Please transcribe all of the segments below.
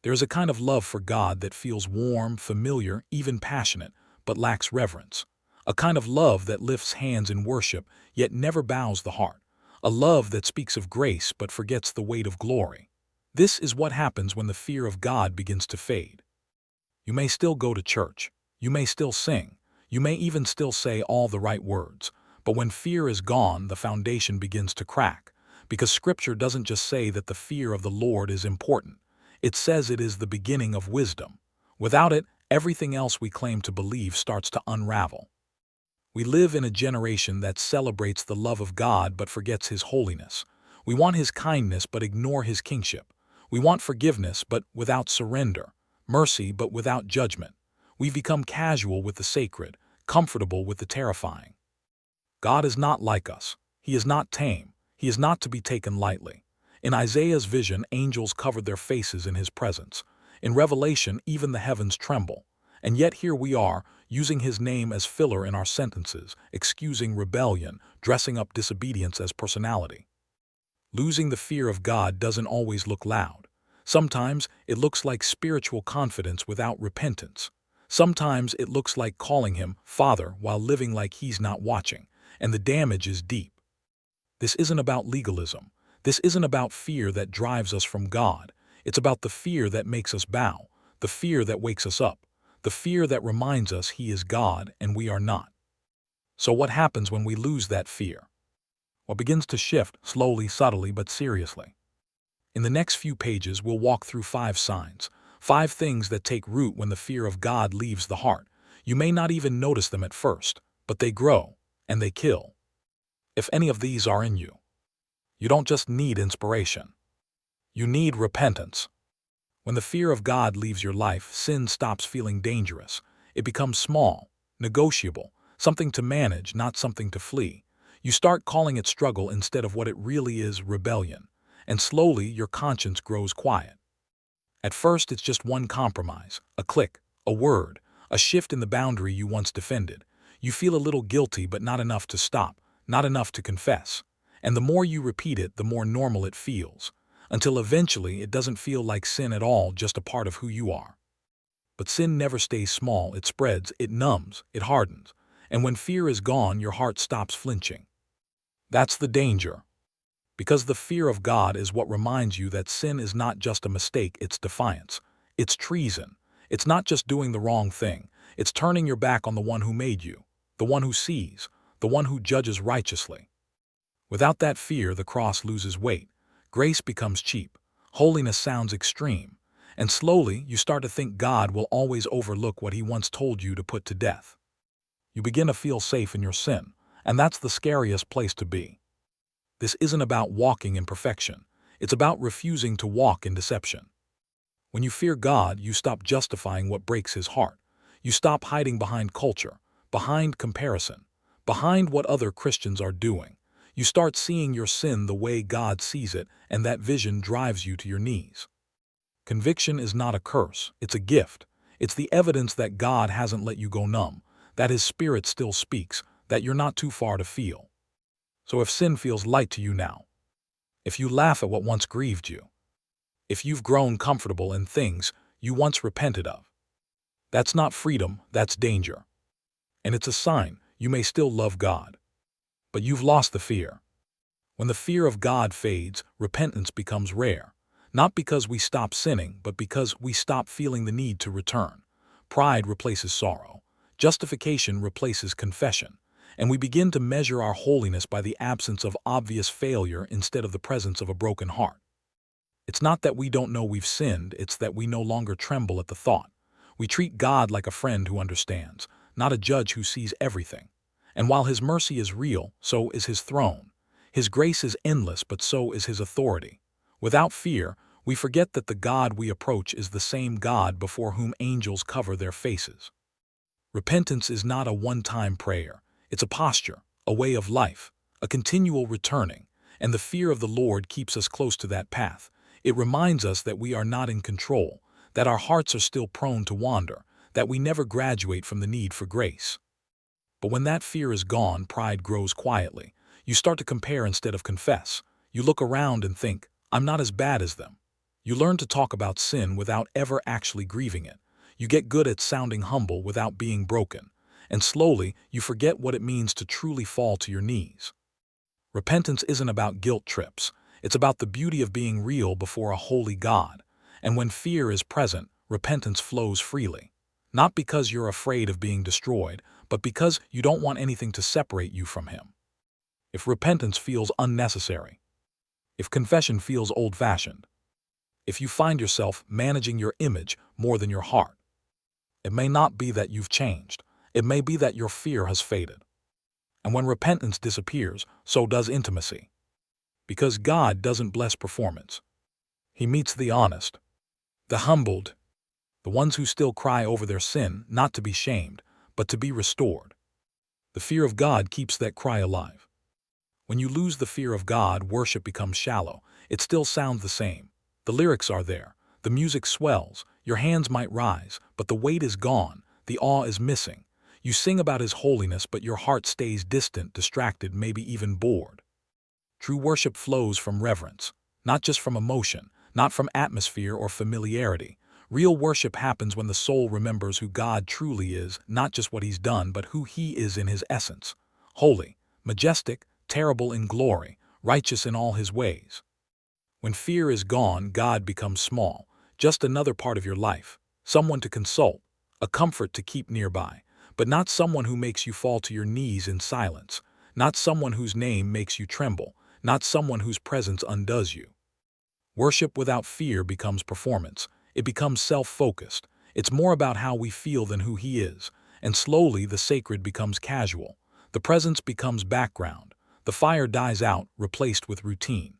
There is a kind of love for God that feels warm, familiar, even passionate, but lacks reverence. A kind of love that lifts hands in worship, yet never bows the heart. A love that speaks of grace but forgets the weight of glory. This is what happens when the fear of God begins to fade. You may still go to church. You may still sing. You may even still say all the right words. But when fear is gone, the foundation begins to crack. Because Scripture doesn't just say that the fear of the Lord is important. It says it is the beginning of wisdom. Without it, everything else we claim to believe starts to unravel. We live in a generation that celebrates the love of God but forgets His holiness. We want His kindness but ignore His kingship. We want forgiveness but without surrender, mercy but without judgment. We've become casual with the sacred, comfortable with the terrifying. God is not like us. He is not tame. He is not to be taken lightly. In Isaiah's vision, angels covered their faces in His presence. In Revelation, even the heavens tremble. And yet here we are, using His name as filler in our sentences, excusing rebellion, dressing up disobedience as personality. Losing the fear of God doesn't always look loud. Sometimes it looks like spiritual confidence without repentance. Sometimes it looks like calling Him Father while living like He's not watching, and the damage is deep. This isn't about legalism. This isn't about fear that drives us from God. It's about the fear that makes us bow, the fear that wakes us up, the fear that reminds us He is God and we are not. So what happens when we lose that fear? Well, it begins to shift, slowly, subtly, but seriously. In the next few pages, we'll walk through 5 signs, 5 things that take root when the fear of God leaves the heart. You may not even notice them at first, but they grow, and they kill. If any of these are in you, you don't just need inspiration. You need repentance. When the fear of God leaves your life, sin stops feeling dangerous. It becomes small, negotiable, something to manage, not something to flee. You start calling it struggle instead of what it really is, rebellion. And slowly, your conscience grows quiet. At first, it's just one compromise, a click, a word, a shift in the boundary you once defended. You feel a little guilty, but not enough to stop, not enough to confess. And the more you repeat it, the more normal it feels, until eventually it doesn't feel like sin at all, just a part of who you are. But sin never stays small. It spreads, it numbs, it hardens. And when fear is gone, your heart stops flinching. That's the danger. Because the fear of God is what reminds you that sin is not just a mistake, it's defiance. It's treason. It's not just doing the wrong thing. It's turning your back on the one who made you, the one who sees, the one who judges righteously. Without that fear, the cross loses weight. Grace becomes cheap. Holiness sounds extreme. And slowly, you start to think God will always overlook what He once told you to put to death. You begin to feel safe in your sin, and that's the scariest place to be. This isn't about walking in perfection. It's about refusing to walk in deception. When you fear God, you stop justifying what breaks His heart. You stop hiding behind culture, behind comparison, behind what other Christians are doing. You start seeing your sin the way God sees it, and that vision drives you to your knees. Conviction is not a curse, it's a gift. It's the evidence that God hasn't let you go numb, that His Spirit still speaks, that you're not too far to feel. So if sin feels light to you now, if you laugh at what once grieved you, if you've grown comfortable in things you once repented of, that's not freedom, that's danger. And it's a sign you may still love God, but you've lost the fear. When the fear of God fades, repentance becomes rare. Not because we stop sinning, but because we stop feeling the need to return. Pride replaces sorrow. Justification replaces confession. And we begin to measure our holiness by the absence of obvious failure instead of the presence of a broken heart. It's not that we don't know we've sinned, it's that we no longer tremble at the thought. We treat God like a friend who understands, not a judge who sees everything. And while His mercy is real, so is His throne. His grace is endless, but so is His authority. Without fear, we forget that the God we approach is the same God before whom angels cover their faces. Repentance is not a one-time prayer. It's a posture, a way of life, a continual returning, and the fear of the Lord keeps us close to that path. It reminds us that we are not in control, that our hearts are still prone to wander, that we never graduate from the need for grace. But when that fear is gone, pride grows quietly. You start to compare instead of confess. You look around and think, I'm not as bad as them. You learn to talk about sin without ever actually grieving it. You get good at sounding humble without being broken. And slowly, you forget what it means to truly fall to your knees. Repentance isn't about guilt trips. It's about the beauty of being real before a holy God. And when fear is present, repentance flows freely. Not because you're afraid of being destroyed, but because you don't want anything to separate you from Him. If repentance feels unnecessary, if confession feels old-fashioned, if you find yourself managing your image more than your heart, it may not be that you've changed. It may be that your fear has faded. And when repentance disappears, so does intimacy. Because God doesn't bless performance. He meets the honest, the humbled, the ones who still cry over their sin, not to be shamed, but to be restored. The fear of God keeps that cry alive. When you lose the fear of God, worship becomes shallow. It still sounds the same. The lyrics are there. The music swells. Your hands might rise, but the weight is gone. The awe is missing. You sing about His holiness, but your heart stays distant, distracted, maybe even bored. True worship flows from reverence, not just from emotion, not from atmosphere or familiarity. Real worship happens when the soul remembers who God truly is, not just what He's done, but who He is in His essence. Holy, majestic, terrible in glory, righteous in all His ways. When fear is gone, God becomes small, just another part of your life, someone to consult, a comfort to keep nearby, but not someone who makes you fall to your knees in silence, not someone whose name makes you tremble, not someone whose presence undoes you. Worship without fear becomes performance. It becomes self-focused. It's more about how we feel than who He is, and slowly the sacred becomes casual. The presence becomes background. The fire dies out, replaced with routine.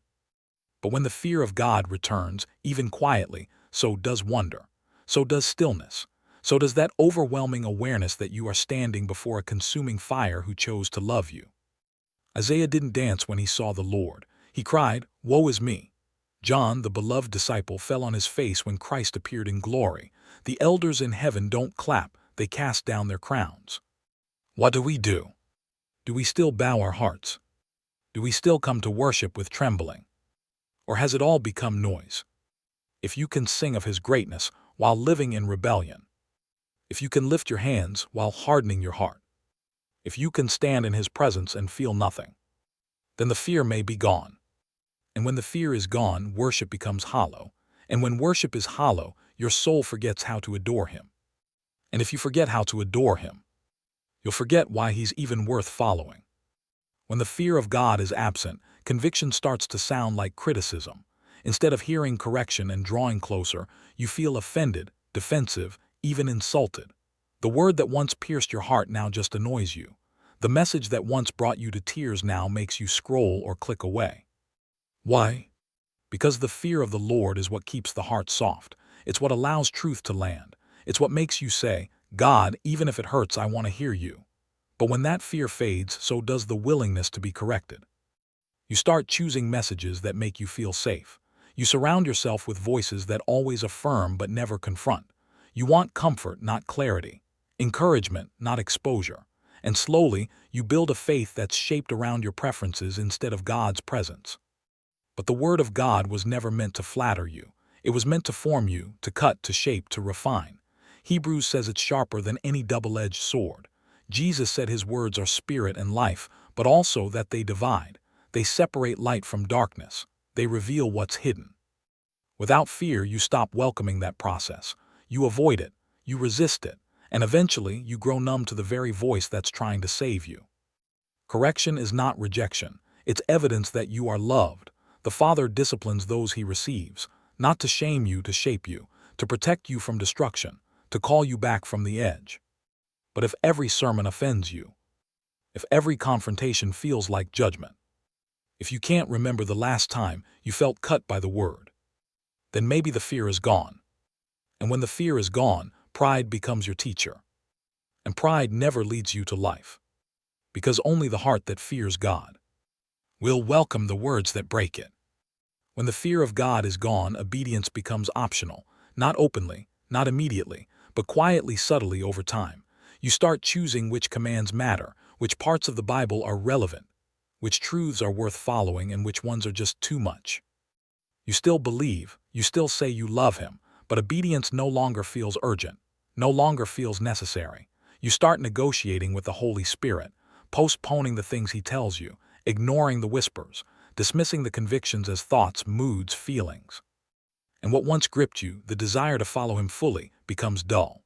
But when the fear of God returns, even quietly, so does wonder. So does stillness. So does that overwhelming awareness that you are standing before a consuming fire who chose to love you. Isaiah didn't dance when he saw the Lord. He cried, "Woe is me." John, the beloved disciple, fell on his face when Christ appeared in glory. The elders in heaven don't clap, they cast down their crowns. What do we do? Do we still bow our hearts? Do we still come to worship with trembling? Or has it all become noise? If you can sing of His greatness while living in rebellion, if you can lift your hands while hardening your heart, if you can stand in His presence and feel nothing, then the fear may be gone. And when the fear is gone, worship becomes hollow. And when worship is hollow, your soul forgets how to adore Him. And if you forget how to adore Him, you'll forget why He's even worth following. When the fear of God is absent, conviction starts to sound like criticism. Instead of hearing correction and drawing closer, you feel offended, defensive, even insulted. The word that once pierced your heart now just annoys you. The message that once brought you to tears now makes you scroll or click away. Why? Because the fear of the Lord is what keeps the heart soft. It's what allows truth to land. It's what makes you say, "God, even if it hurts, I want to hear you." But when that fear fades, so does the willingness to be corrected. You start choosing messages that make you feel safe. You surround yourself with voices that always affirm but never confront. You want comfort, not clarity. Encouragement, not exposure. And slowly, you build a faith that's shaped around your preferences instead of God's presence. But the Word of God was never meant to flatter you. It was meant to form you, to cut, to shape, to refine. Hebrews says it's sharper than any double-edged sword. Jesus said His words are spirit and life, but also that they divide. They separate light from darkness. They reveal what's hidden. Without fear, you stop welcoming that process. You avoid it. You resist it. And eventually, you grow numb to the very voice that's trying to save you. Correction is not rejection. It's evidence that you are loved. The Father disciplines those He receives, not to shame you, to shape you, to protect you from destruction, to call you back from the edge. But if every sermon offends you, if every confrontation feels like judgment, if you can't remember the last time you felt cut by the Word, then maybe the fear is gone. And when the fear is gone, pride becomes your teacher. And pride never leads you to life. Because only the heart that fears God will welcome the words that break it. When the fear of God is gone, obedience becomes optional, not openly, not immediately, but quietly, subtly over time. You start choosing which commands matter, which parts of the Bible are relevant, which truths are worth following, and which ones are just too much. You still believe, You still say you love him, but obedience no longer feels urgent, no longer feels necessary. You start negotiating with the Holy Spirit, postponing the things he tells you, ignoring the whispers, dismissing the convictions as thoughts, moods, feelings. And what once gripped you, the desire to follow him fully, becomes dull.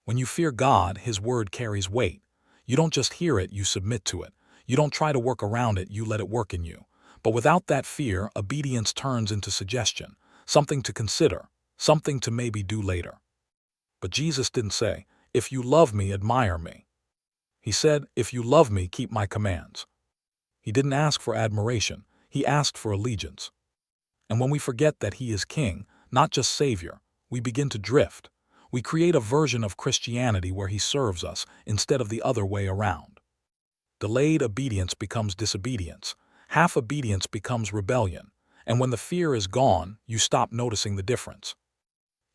When you fear God, his word carries weight. You don't just hear it, you submit to it. You don't try to work around it, you let it work in you. But without that fear, obedience turns into suggestion, something to consider, something to maybe do later. But Jesus didn't say, "If you love me, admire me." He said, "If you love me, keep my commands." He didn't ask for admiration, he asked for allegiance. And when we forget that he is king, not just savior, we begin to drift. We create a version of Christianity where he serves us instead of the other way around. Delayed obedience becomes disobedience. Half obedience becomes rebellion. And when the fear is gone, you stop noticing the difference.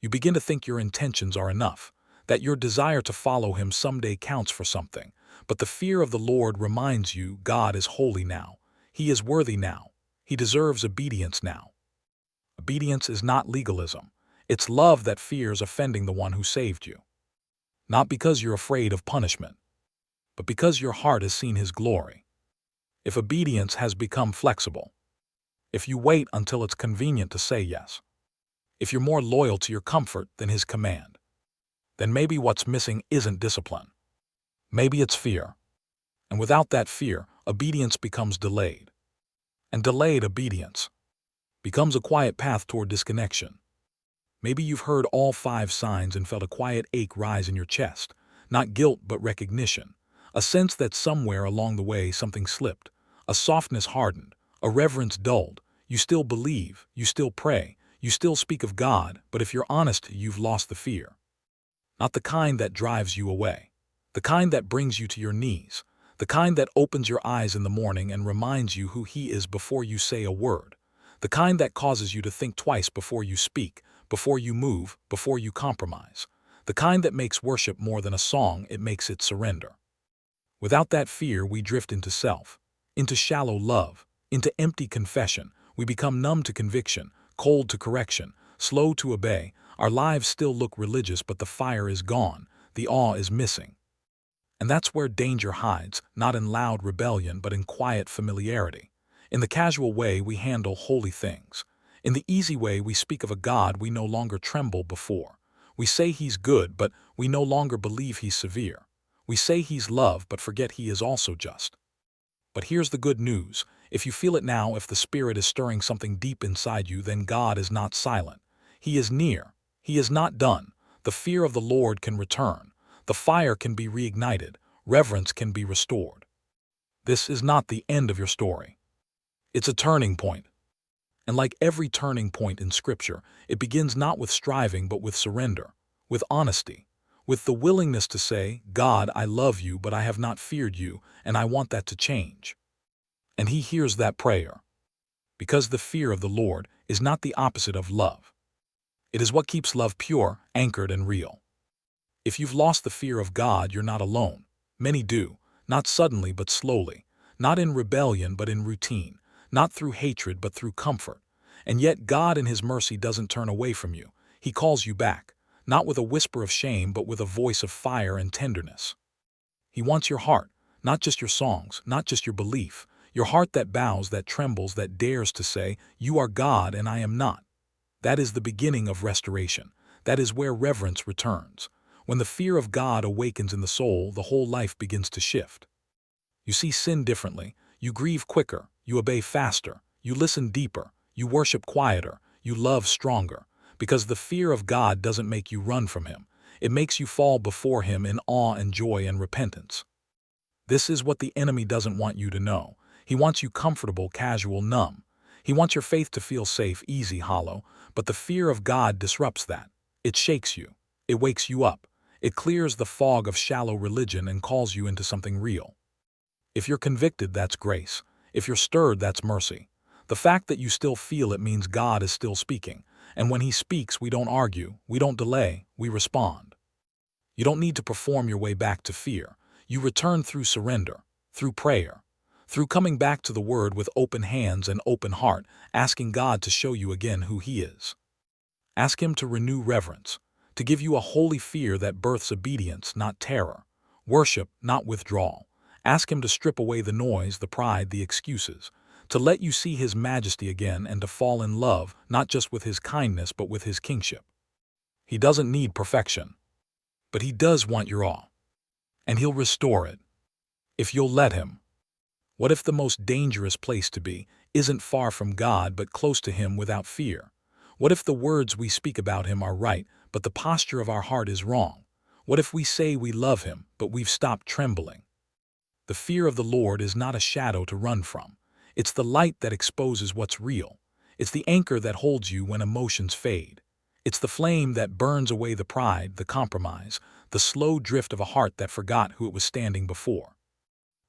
You begin to think your intentions are enough, that your desire to follow him someday counts for something. But the fear of the Lord reminds you God is holy now. He is worthy now. He deserves obedience now. Obedience is not legalism. It's love that fears offending the one who saved you. Not because you're afraid of punishment, but because your heart has seen his glory. If obedience has become flexible, if you wait until it's convenient to say yes, if you're more loyal to your comfort than his command, then maybe what's missing isn't discipline. Maybe it's fear. And without that fear, obedience becomes delayed. And delayed obedience becomes a quiet path toward disconnection. Maybe you've heard all 5 signs and felt a quiet ache rise in your chest, not guilt but recognition, a sense that somewhere along the way something slipped, a softness hardened, a reverence dulled. You still believe, you still pray, you still speak of God, but if you're honest, you've lost the fear. Not the kind that drives you away, the kind that brings you to your knees, the kind that opens your eyes in the morning and reminds you who he is before you say a word, the kind that causes you to think twice before you speak, before you move, before you compromise, the kind that makes worship more than a song, it makes it surrender. Without that fear, we drift into self, into shallow love, into empty confession. We become numb to conviction, cold to correction, slow to obey. Our lives still look religious, but the fire is gone, the awe is missing. And that's where danger hides, not in loud rebellion, but in quiet familiarity. In the casual way we handle holy things. In the easy way we speak of a God we no longer tremble before. We say he's good, but we no longer believe he's severe. We say he's love, but forget he is also just. But here's the good news. If you feel it now, if the Spirit is stirring something deep inside you, then God is not silent. He is near. He is not done. The fear of the Lord can return. The fire can be reignited. Reverence can be restored. This is not the end of your story. It's a turning point. And like every turning point in Scripture, it begins not with striving but with surrender, with honesty, with the willingness to say, "God, I love you, but I have not feared you, and I want that to change." And he hears that prayer. Because the fear of the Lord is not the opposite of love. It is what keeps love pure, anchored, and real. If you've lost the fear of God, you're not alone. Many do, not suddenly but slowly, not in rebellion but in routine, not through hatred but through comfort. And yet God in his mercy doesn't turn away from you. He calls you back, not with a whisper of shame but with a voice of fire and tenderness. He wants your heart, not just your songs, not just your belief, your heart that bows, that trembles, that dares to say, "You are God and I am not." That is the beginning of restoration. That is where reverence returns. When the fear of God awakens in the soul, the whole life begins to shift. You see sin differently, you grieve quicker, you obey faster, you listen deeper, you worship quieter, you love stronger, because the fear of God doesn't make you run from him. It makes you fall before him in awe and joy and repentance. This is what the enemy doesn't want you to know. He wants you comfortable, casual, numb. He wants your faith to feel safe, easy, hollow, but the fear of God disrupts that. It shakes you. It wakes you up. It clears the fog of shallow religion and calls you into something real. If you're convicted, that's grace. If you're stirred, that's mercy. The fact that you still feel it means God is still speaking. And when he speaks, we don't argue, we don't delay, we respond. You don't need to perform your way back to fear. You return through surrender, through prayer, through coming back to the Word with open hands and open heart, asking God to show you again who he is. Ask him to renew reverence, to give you a holy fear that births obedience, not terror, worship, not withdrawal. Ask him to strip away the noise, the pride, the excuses, to let you see his majesty again and to fall in love, not just with his kindness, but with his kingship. He doesn't need perfection, but he does want your awe, and he'll restore it, if you'll let him. What if the most dangerous place to be isn't far from God but close to him without fear? What if the words we speak about him are right, but the posture of our heart is wrong? What if we say we love him, but we've stopped trembling? The fear of the Lord is not a shadow to run from. It's the light that exposes what's real. It's the anchor that holds you when emotions fade. It's the flame that burns away the pride, the compromise, the slow drift of a heart that forgot who it was standing before.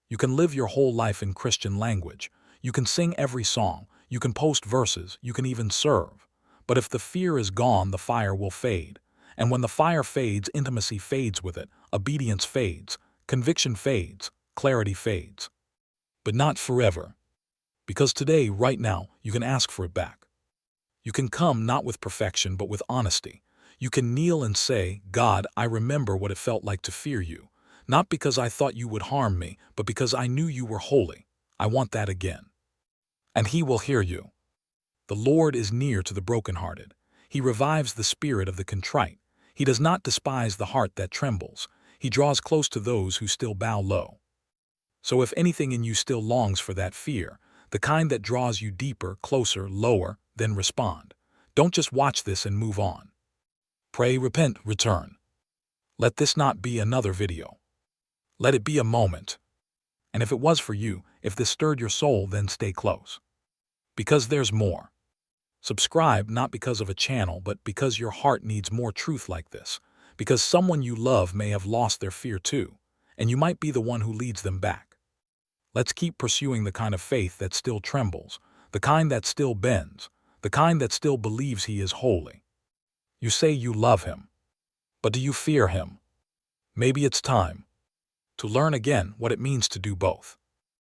You can live your whole life in Christian language. You can sing every song. You can post verses. You can even serve. But if the fear is gone, the fire will fade. And when the fire fades, intimacy fades with it. Obedience fades. Conviction fades. Clarity fades. But not forever. Because today, right now, you can ask for it back. You can come not with perfection, but with honesty. You can kneel and say, God, I remember what it felt like to fear you. Not because I thought you would harm me, but because I knew you were holy. I want that again. And he will hear you. The Lord is near to the brokenhearted. He revives the spirit of the contrite. He does not despise the heart that trembles. He draws close to those who still bow low. So if anything in you still longs for that fear, the kind that draws you deeper, closer, lower, then respond. Don't just watch this and move on. Pray, repent, return. Let this not be another video. Let it be a moment. And if it was for you, if this stirred your soul, then stay close. Because there's more. Subscribe not because of a channel, but because your heart needs more truth like this. Because someone you love may have lost their fear too, and you might be the one who leads them back. Let's keep pursuing the kind of faith that still trembles, the kind that still bends, the kind that still believes he is holy. You say you love him, but do you fear him? Maybe it's time to learn again what it means to do both.